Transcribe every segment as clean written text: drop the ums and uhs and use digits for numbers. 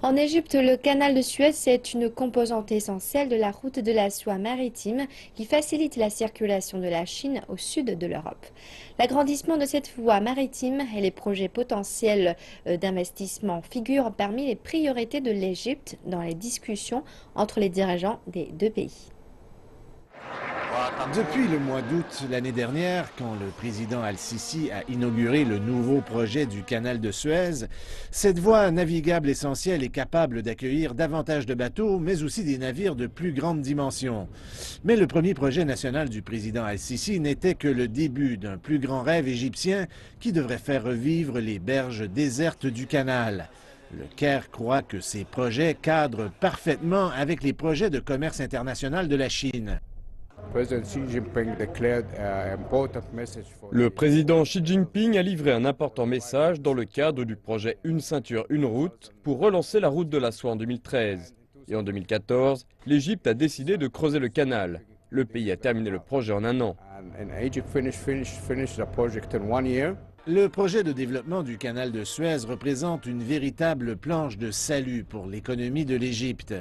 En Égypte, le canal de Suez est une composante essentielle de la route de la soie maritime qui facilite la circulation de la Chine au sud de l'Europe. L'agrandissement de cette voie maritime et les projets potentiels d'investissement figurent parmi les priorités de l'Égypte dans les discussions entre les dirigeants des deux pays. Depuis le mois d'août l'année dernière, quand le président Al-Sisi a inauguré le nouveau projet du canal de Suez, cette voie navigable essentielle est capable d'accueillir davantage de bateaux, mais aussi des navires de plus grande dimension. Mais le premier projet national du président Al-Sisi n'était que le début d'un plus grand rêve égyptien qui devrait faire revivre les berges désertes du canal. Le Caire croit que ces projets cadrent parfaitement avec les projets de commerce international de la Chine. Le président Xi Jinping a livré un important message dans le cadre du projet Une ceinture, une route pour relancer la route de la soie en 2013. Et en 2014, l'Égypte a décidé de creuser le canal. Le pays a terminé le projet en un an. Le projet de développement du canal de Suez représente une véritable planche de salut pour l'économie de l'Égypte.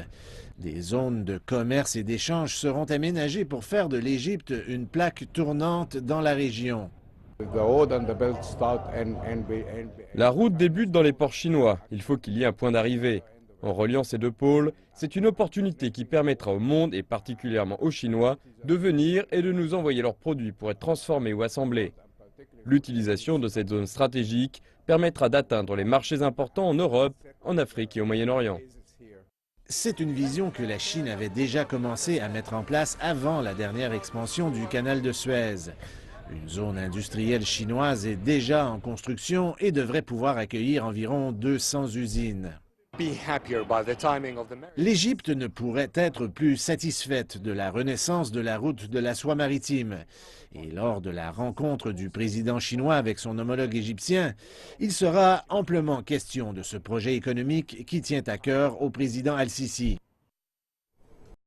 Des zones de commerce et d'échange seront aménagées pour faire de l'Égypte une plaque tournante dans la région. La route débute dans les ports chinois. Il faut qu'il y ait un point d'arrivée. En reliant ces deux pôles, c'est une opportunité qui permettra au monde, et particulièrement aux Chinois, de venir et de nous envoyer leurs produits pour être transformés ou assemblés. L'utilisation de cette zone stratégique permettra d'atteindre les marchés importants en Europe, en Afrique et au Moyen-Orient. C'est une vision que la Chine avait déjà commencé à mettre en place avant la dernière expansion du canal de Suez. Une zone industrielle chinoise est déjà en construction et devrait pouvoir accueillir environ 200 usines. L'Égypte ne pourrait être plus satisfaite de la renaissance de la route de la soie maritime. Et lors de la rencontre du président chinois avec son homologue égyptien, il sera amplement question de ce projet économique qui tient à cœur au président Al-Sisi.